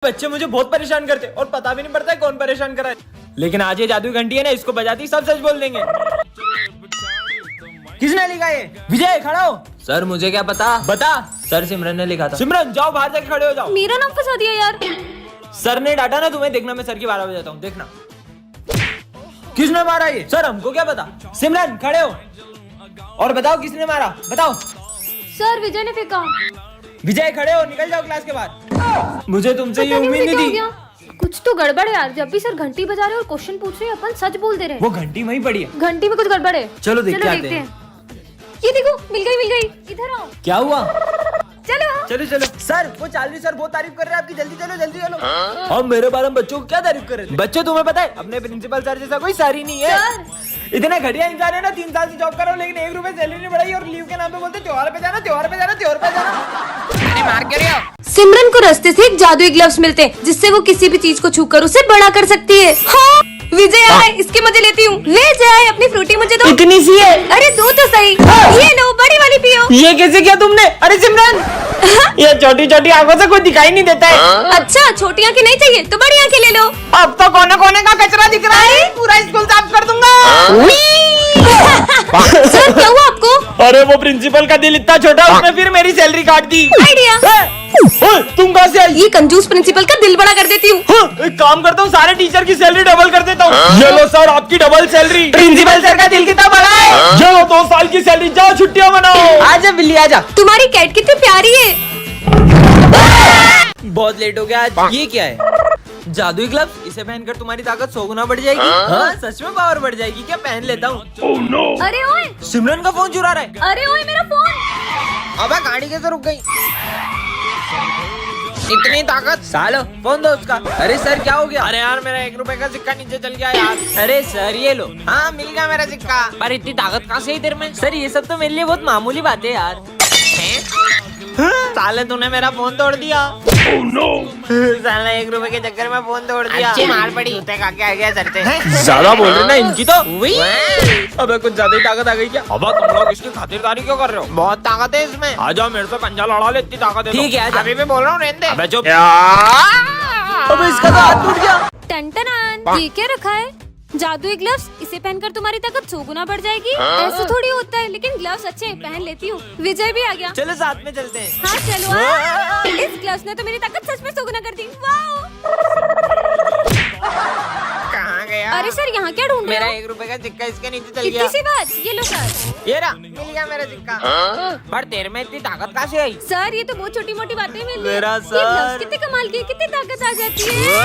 बच्चे मुझे बहुत परेशान करते और पता भी नहीं पड़ता है कौन परेशान कर रहा है। लेकिन आज ये जादुई घंटी है ना, इसको बजाती सब सच बोल देंगे। किसने लिखा ये? विजय खड़ा हो। सर मुझे क्या पता। बता। सर सिमरन ने लिखा था। सिमरन जाओ बाहर जाके खड़े हो जाओ। मेरा नाम फंसा दिया यार। सर ने डांटा ना तुम्हें, देखना मैं सर की 12 बजाता हूँ, देखना। किसने मारा ये? सर हमको क्या पता। सिमरन खड़े हो और बताओ किसने मारा, बताओ। सर विजय ने फेंका। विजय खड़े हो, निकल जाओ क्लास के बाहर। मुझे तुमसे ये उम्मीद नहीं थी। कुछ तो गड़बड़ है यार, जब भी सर घंटी बजा रहे और क्वेश्चन पूछ रहे हैं अपन सच बोल दे रहे हैं। वो घंटी वहीं पड़ी है। घंटी में कुछ गड़बड़ है। चलो देखते हैं। ये देखो मिल गई। इधर आओ। क्या हुआ? चलो चलो सर, वो चालवी सर बहुत तारीफ कर रहे हैं आपकी, जल्दी चलो। और मेरे बारे में बच्चों को क्या तारीफ कर रहे थे? बच्चों तुम्हें पता है अपने प्रिंसिपल सर जैसा कोई सर ही नहीं है। इतने घटिया इंसान है ना, 3 साल से जॉब कर रहा हूँ लेकिन 1 रुपए सैलरी नहीं बढ़ाई और लीव के नाम पे बोलते त्योहार पे जाना। अरे मार क्यों रहे हो? सिमरन को रास्ते से एक जादुई ग्लव्स मिलते हैं जिससे वो किसी भी चीज को छूकर उसे बड़ा कर सकती है। हाँ, विजय आए, इसके मजे लेती हूँ। ले जाए अपनी फ्रूटी मुझे दो। इतनी सी है? अरे दो तो सही। ये लो बड़ी वाली पियो। ये कैसे किया तुमने? अरे सिमरन ये छोटी आंखों से कोई दिखाई नहीं देता है। अच्छा छोटी आंखें नहीं चाहिए तो बड़ी आंखें ले लो। अब तो कोने का कचरा दिख रहा है, पूरा स्कूल साफ कर दूंगा। सर क्या हुआ आपको? अरे वो प्रिंसिपल का दिल इतना छोटा, उसने फिर मेरी सैलरी काट दी। आइडिया। तुम कहाँ से आई? ये कंजूस प्रिंसिपल का दिल बड़ा कर देती हूँ। एक काम करता हूँ, सारे टीचर की सैलरी डबल कर देता हूँ। ये लो सर आपकी डबल सैलरी। प्रिंसिपल सर का दिल कितना बड़ा है। ये लो 2 साल की सैलरी, जाओ छुट्टियाँ मनाओ। आजा बिल्ली आजा। तुम्हारी कैट कितनी प्यारी है। बहुत लेट हो गया आज। ये क्या है? जादुई ग्लव्स, इसे पहनकर तुम्हारी ताकत 100 गुना बढ़ जाएगी। हाँ सच में पावर बढ़ जाएगी क्या? पहन लेता हूँ। अरे ओए सिमरन का फोन चुरा रहा है। अरे ओए मेरा फोन। अबे गाड़ी कैसे रुक गई? इतनी ताकत। सालो फोन दो उसका। अरे सर क्या हो गया? अरे यार मेरा 1 रुपए का सिक्का नीचे चल गया यार। अरे सर ये लो। हाँ मिल गया मेरा सिक्का। पर इतनी ताकत कहाँ से इधर में? सर ये सब तो मेरे लिए बहुत मामूली बात है यार। साले तूने मेरा फोन तोड़ दिया। साला 1 रुपए के चक्कर में फोन तोड़ दिया। अच्छी मार पड़ी। खा के आ गया सर से। ज्यादा बोल रहे ना इनकी तो। अबे कुछ ज्यादा ही ताकत आ गई क्या? अब तुम लोग इसकी खातिरदारी क्यों कर रहे हो? बहुत ताकत है इसमें। आ जाओ मेरे से पंजा लड़ा ले, इतनी ताकत है। ठीक है अभी मैं बोल रहा हूँ, रहने दे। अबे चुप। अबे इसका तो हाथ टूट गया। टन ये क्या रखा है? जादुई ग्लव्स, इसे पहनकर तुम्हारी ताकत 100 गुना बढ़ जाएगी। ऐसे थोड़ी होता है, लेकिन ग्लव्स अच्छे हैं, पहन लेती हूँ। विजय भी आ गया। चलो साथ में चलते हैं। हाँ चलो। इस ग्लव्स ने तो मेरी ताकत सच में 100 गुना कर दी। वाओ। कहाँ गया? अरे सर यहाँ क्या ढूंढ रहे हो? मेरा 1 रुपए का सिक्का इसके नीचे चल इतनी गया। सी बात। ये लो सर। ये रहा, मिल गया मेरा सिक्का। पर तेरे में इतनी ताकत कहाँ से आई? सर ये तो बहुत छोटी मोटी बातें मिल रही मेरा है। सर। कितने कमाल की, कितनी ताकत आ जाती है।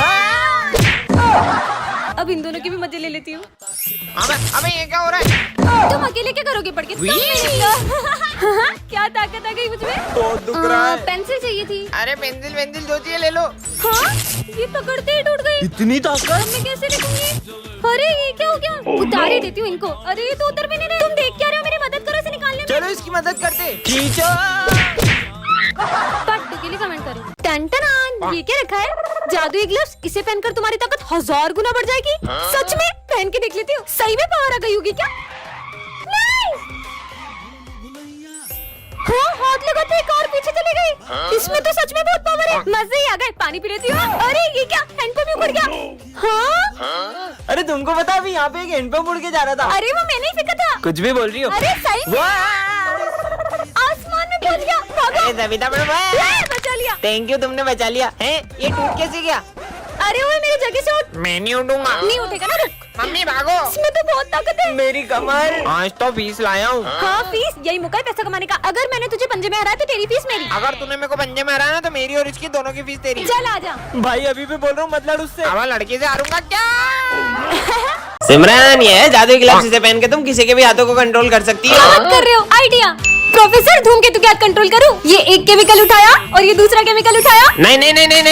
अब इन दोनों की भी मजे ले लेती हूँ। अबे ये क्या हो रहा है? तुम अकेले क्या करोगे पढ़ के? क्या ताकत आ गई मुझमें। बहुत दुख रहा है। पेंसिल चाहिए थी। अरे पेंसिल जो चाहिए ले लो। हाँ ये पकड़ते ही टूट गई। इतनी ताकत? अब मैं कैसे लिखूंगी? अरे ये क्या हो गया? उतार ही देती हूँ इनको। अरे ये तो उतर भी नहीं रहे। तुम देख क्या रहे हो? मेरी मदद करो इसे निकालने में। चलो इसकी मदद करते। खींचो। पट्टू के लिए कमेंट करो। टन ये क्या रखा है? जादुई ग्लव्स, इसे पहनकर तुम्हारी ताकत 1000 गुना बढ़ जाएगी। सच में? पहन के देख लेती हूँ, सही में पावर आ गई होगी क्या? हाँ हाथ लगाते एक और पीछे चली गई। इसमें तो सच में बहुत पावर है। मजे ही आ गए। पानी पी लेती हूँ। अरे ये क्या? हैंडपंप ही उड़ गया। हाँ अरे तुमको पता अभी यहाँ पे एक हैंडपंप उड़ के जा रहा था। अरे वो मैंने ही फेंका था। कुछ भी बोल रही हो? अरे सही में आसमान में पहुंच गया। भागो। बचा लिया। थैंक यू, तुमने बचा लिया। हैं ये टूट कैसे गया? अरे वो मेरी जगह से उठ। मैं नहीं उठूंगा। नहीं उठेगा ना, रुक। मम्मी भागो। इसमें तो बहुत ताकत है। मेरी कमर। आज तो फीस लाया हूँ। हाँ फीस, यही मौका है पैसा कमाने का। अगर मैंने तुझे पंजे में हराया तो तेरी फीस मेरी। अगर तूने मेरे को पंजे में हराया ना तो मेरी और इसकी दोनों की फीस तेरी। चल आजा। भाई अभी भी बोल रहा हूँ मत लड़ उससे। अब लड़की से हारूंगा क्या? सिमरन ये है जादुई ग्लव्स, इसे पहन के तुम किसी के भी हाथों को कंट्रोल कर सकती हो। बात कर रहे हो? आइडिया। प्रोफेसर धूमकेतु क्या कंट्रोल करूं? ये एक केमिकल उठाया और ये दूसरा केमिकल उठाया। नहीं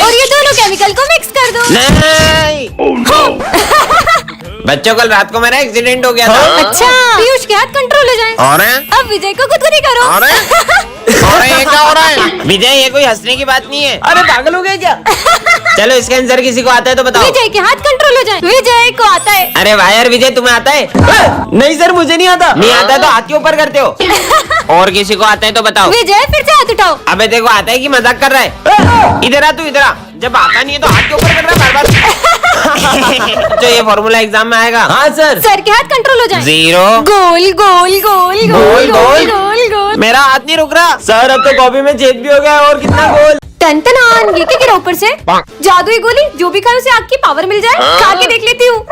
और ये दोनों केमिकल को मिक्स कर दो। नहीं। बच्चों कल रात को मेरा एक्सीडेंट हो गया था। अच्छा पीयूष के हाथ कंट्रोल हो जाए। और अब विजय को खुद करो। और ये क्या हो रहा है? विजय ये कोई हंसने की बात नहीं है। अरे पागल हो गए क्या? चलो इसका आंसर किसी को आता है तो बताओ। विजय के हाथ कंट्रोल हो जाए। विजय को आता है। अरे वाह यार विजय तुम्हें आता है? नहीं सर मुझे नहीं आता। नहीं आता तो हाथ के ऊपर करते हो। और किसी को आता है तो बताओ। विजय फिर से हाथ उठाओ। अबे देखो आता है कि मजाक कर रहा है? इधर आ तू, इधर आ, जब आता नहीं है तो हाथ के ऊपर कर रहा है बार बार। जो ये फॉर्मूला एग्जाम में आएगा। हाँ सर। सर के हाथ कंट्रोल हो जाए। 0 गोल गोल गोल गोल गोल गोल गोल। मेरा हाथ नहीं रुक रहा सर। अब तो कॉपी में छेद भी हो गया और कितना गोल। टन ये क्या गिरा ऊपर से? जादुई गोली, जो भी खाए उसे आग की पावर मिल जाए। खा के देख लेती हूँ।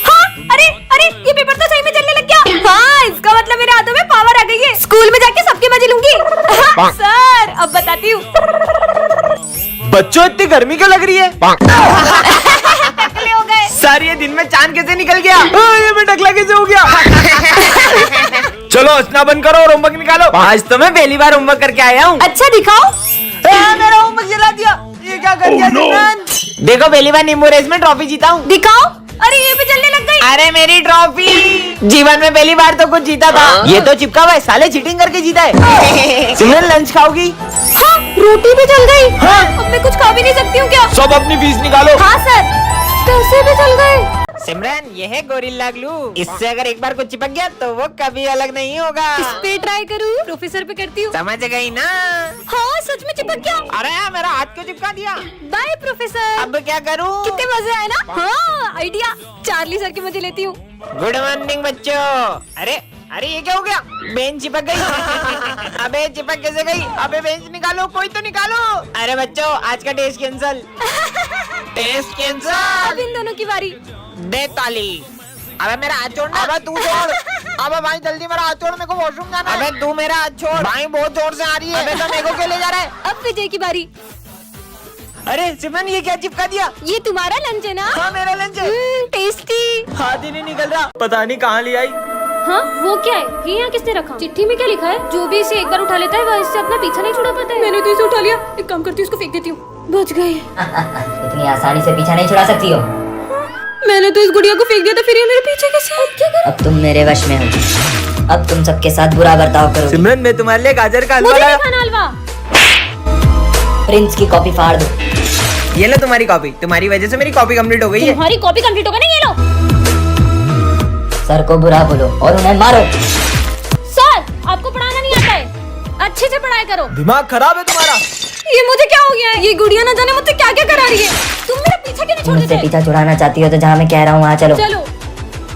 हाँ, अरे अरे ये पेपर तो सही में जलने लग गया। हाँ, इसका मतलब मेरे हाथों में पावर आ गई है। स्कूल में जाके सबके मजे लूंगी। हाँ, सर अब बताती हूँ। बच्चों इतनी गर्मी क्यों लग रही है? टकले हो गए। सर ये दिन में चांद कैसे निकल गया? ये मैं टकला कैसे हो गया? चलो हंसना बंद करो और होमवर्क निकालो। आज तो मैं पहली बार होमवर्क करके आया हूँ। अच्छा दिखाओ। मेरा होमवर्क जला दिया। ये क्या कर दिया सिमरन? देखो पहली बार नींबू रेस में ट्रॉफी जीता हूँ। दिखाओ। अरे ये भी जलने लग गई। अरे मेरी ट्रॉफी। जीवन में पहली बार तो कुछ जीता था। ये तो चिपका हुआ है, साले चीटिंग करके जीता है। सिमरन लंच खाओगी? हाँ, रोटी भी जल गई। हाँ। अब मैं कुछ खा भी नहीं सकती हूँ क्या? सब अपनी फीस निकालो। हाँ सर, पैसे भी जल गए। सिमरन ये है गोरिल्ला ग्लू। इससे अगर एक बार कुछ चिपक गया तो वो कभी अलग नहीं होगा। इस पे ट्राई करूँ? प्रोफेसर पे करती हूँ। समझ गई ना? हाँ सच में चिपक गया। अरे मेरा हाथ क्यों चिपका दिया? By professor. अब क्या करूँ? कितने मजे आए ना? हाँ आइडिया। चार्ली सर के मजे लेती हूँ। गुड मॉर्निंग बच्चों। अरे अरे ये क्या हो गया? बेंच चिपक गई। अबे चिपक कैसे गई? अबे बेंच निकालो, कोई तो निकालो। अरे बच्चों आज का टेस्ट कैंसल। Test cancel. अब इन दोनों की बारी। दे ताली। अबे मेरा हाथ छोड़ना। अबे तू छोड़। अबे भाई जल्दी मेरा हाथ छोड़, मेरे को वॉशरूम जाना है। अबे तू मेरा हाथ छोड़। भाई बहुत जोर से आ रही है। अबे तो मेरे को क्यों ले जा रहा है? अब विजय की बारी। अरे सिमरन ये क्या चिपका दिया? ये तुम्हारा लंच है ना? हाँ मेरा लंच है। टेस्टी। हाथ ही नहीं निकल रहा, पता नहीं कहाँ ले आई। हाँ वो क्या है? ये यहाँ किसने रखा? चिट्ठी में क्या लिखा है? जो भी इसे एक बार उठा लेता है वह इससे अपना पीछा नहीं छुड़ा पाता है। मैंने तो इसे उठा लिया। एक काम करती हूँ, इसको फेंक देती हूँ। बच गए। इतनी आसानी से पीछा नहीं छुड़ा सकती हो। मैंने तो इस गुड़िया को फेंक दिया था, फिर ये मेरे पीछे कैसे? अब क्या करूं? अब तुम मेरे वश में हो। अब तुम सबके साथ बुरा बर्ताव करो। सिमरन मैं तुम्हारे लिए गाजर का हलवा मुझे लाया। नहीं खाना हलवा। प्रिंस की कॉपी फाड़ दो। ये लो तुम्हारी कॉपी। तुम्हारी वजह से मेरी कॉपी कंप्लीट हो गई है। तुम्हारी कॉपी कंप्लीट हो गई ना? ये लो। सर को बुरा बोलो और उन्हें मारो। सर आपको पढ़ाना नहीं आता है, अच्छे से पढ़ाई करो। दिमाग खराब है तुम्हारा। ये मुझे क्या हो गया है? ये गुड़िया ना जाने मुझसे क्या क्या करा रही है। तुम मेरा पीछा क्यों नहीं छोड़ मुझसे देते? पीछा छुड़ाना चाहती हो तो जहाँ मैं कह रहा हूँ वहाँ चलो। चलो।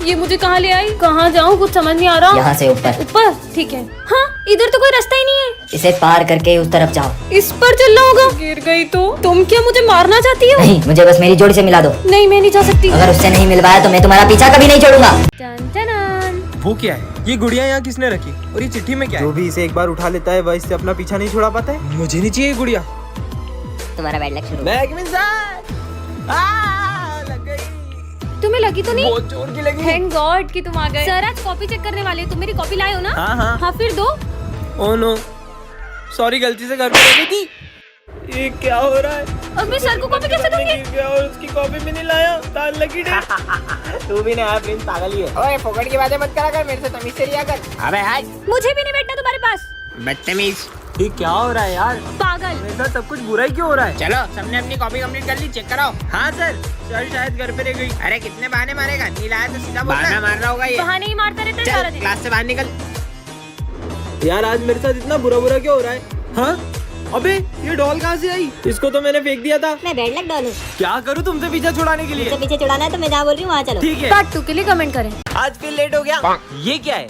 ये मुझे कहाँ ले आई? कहाँ जाऊँ कुछ समझ नहीं आ रहा। यहाँ से ऊपर। ऊपर ठीक है। हाँ इधर तो कोई रास्ता ही नहीं है। इसे पार करके उस तरफ जाओ। इस पर चलना होगा। गिर गई तो? तुम क्या मुझे मारना चाहती हो? नहीं, मुझे बस मेरी जोड़ी से मिला दो। नहीं मैं नहीं जा सकती। अगर उससे नहीं मिलवाया तो मैं तुम्हारा पीछा कभी नहीं छोड़ूंगा। वो क्या है? ये गुड़िया यहाँ किसने रखी? और ये चिट्ठी में क्या है? जो भी इसे एक बार उठा लेता है वह इससे अपना पीछा नहीं छुड़ा पाता है। मुझे नहीं चाहिए गुड़िया। तुम्हारा बैड लक शुरू। लग गई। तुम्हें लगी तो नहीं? बहुत जोर की लगी। थैंक गॉड कि तुम आ गए। सर आज कॉपी चेक करने वाले, तुम मेरी कॉपी लाए हो ना? हाँ हाँ। हाँ फिर दो। ओह नो सॉरी, गलती से घर पे रखी थी। ये क्या हो रहा है? अब मैं सर को कॉपी कैसे दूंगी? गिर गया और उसकी कॉपी भी नहीं लाया। तार लगी है। तू भी नया प्रिंस पागल ही है। ओए फोकट की बातें मत करा कर, मेरे से तमीज से रिया कर। अबे हाय मुझे भी नहीं बैठना तुम्हारे पास। बदतमीज। ये क्या हो रहा है यार? पागल। मेरे साथ सब कुछ बुरा ही क्यों हो रहा है? चलो सबने अपनी कॉपी कंप्लीट कर ली, चेक कराओ। हाँ सर शायद घर पे रह गई। अरे कितने बहाने मारेगा? नहीं लाया तो सीधा बोलना। बहाना मार रहा होगा ये। बहाने ही मारता रहता है सारा चल दिन। क्लास से बाहर निकल। यार आज मेरे साथ इतना बुरा बुरा क्यों हो रहा है? हाँ अबे ये डॉल कहाँ से आई? इसको तो मैंने फेंक दिया था। मैं बैड लक डॉल हूँ। क्या करूँ तुमसे पीछा छुड़ाने के लिए? पीछे छुड़ाना है तो मैं जहाँ बोल रही हूँ वहाँ चलो। ठीक है। पार्ट 2 के लिए कमेंट करें। आज फिर लेट हो गया। ये क्या है?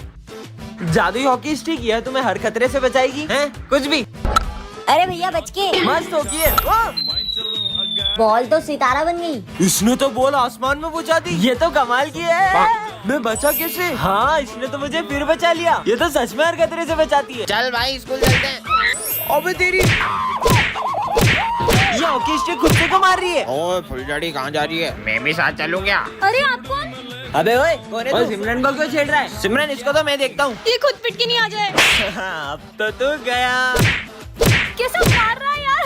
जादुई हॉकी स्टिक। यह तुम्हें हर खतरे से बचाएगी। हैं? कुछ भी। अरे भैया बच के। मस्त होगी है। बॉल तो सितारा बन गई। इसने तो बॉल आसमान में पहुंचा दी। ये तो कमाल की है। मैं बचा कैसे? हाँ इसने तो मुझे फिर बचा लिया। ये तो सच में हर खतरे से बचाती है। चल भाई स्कूल चलते हैं। अबे तेरी ये हॉकी स्टिक खुद से को मार रही है। ओए फुलझड़ी कहाँ जा रही है? मैं भी साथ चलूँ क्या? अरे आप कौन? अबे ओए कौन है तू? सिमरन को क्यों छेड़ रहा है? सिमरन इसको तो मैं देखता हूँ। ये खुद पिट के नहीं आ जाए। अब तो तू गया। कैसा मार रहा है यार?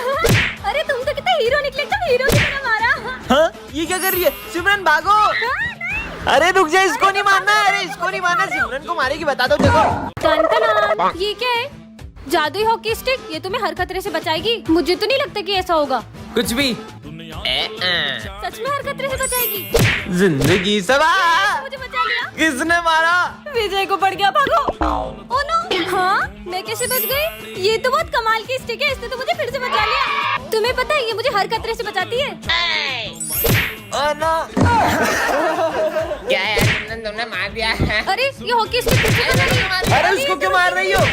अरे तुम तो कितना हीरो निकले, तुम हीरो की तरह मारा। हाँ ये क्या कर रही है? सिमरन भागो। अरे रुक जा, इसको नहीं मारना। अरे इसको नहीं मारना, सिमरन को मारेगी। बता दो देखो। टन ये क्या है? जादुई हॉकी स्टिक। ये तुम्हें हर खतरे से बचाएगी। मुझे तो नहीं लगता कि ऐसा होगा। कुछ भी। सच में हर खतरे से बचाएगी। जिंदगी सवार। मुझे बचा किसने मारा? विजय को पड़ गया, भागो। ओ नो, हाँ मैं कैसे बच गई? ये तो बहुत कमाल की स्टिक है, इसने तो मुझे फिर से बचा लिया। तुम्हें पता है ये मुझे हर खतरे से बचाती है। Oh no. क्या है तुमने मार दिया है? अरे ये हॉकी स्टिक अरे उसको क्यों मार रही हो?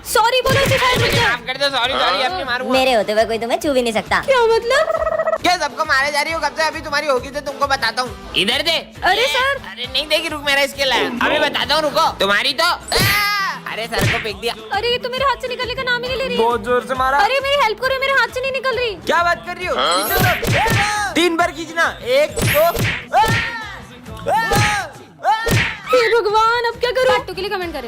सॉरी बोलो इसे शायद मुझे। माफ कर दो, सॉरी सॉरी, अब नहीं मारूंगा। मेरे होते हुए कोई तुम्हें छू भी नहीं सकता। क्या मतलब? क्या सबको मारे जा रही हो? कब से? अभी तुम्हारी होगी तो तुमको बताता हूँ। इधर दे। अरे सर। अरे नहीं देगी, रुक, मेरा इसके लायक। अभी बताता हूँ, रुको। तुम्हारी तो अरे सर को फेंक दिया। अरे ये तो मेरे हाथ से निकलने का नाम ही नहीं ले रही। बहुत जोर से मारा। अरे मेरी हेल्प करो, मेरे हाथ से नहीं निकल रही। क्या बात कर रही हो? 3 बार खींचना, 1 2। हे भगवान, अब क्या करूं? पार्ट 2 के लिए कमेंट करें।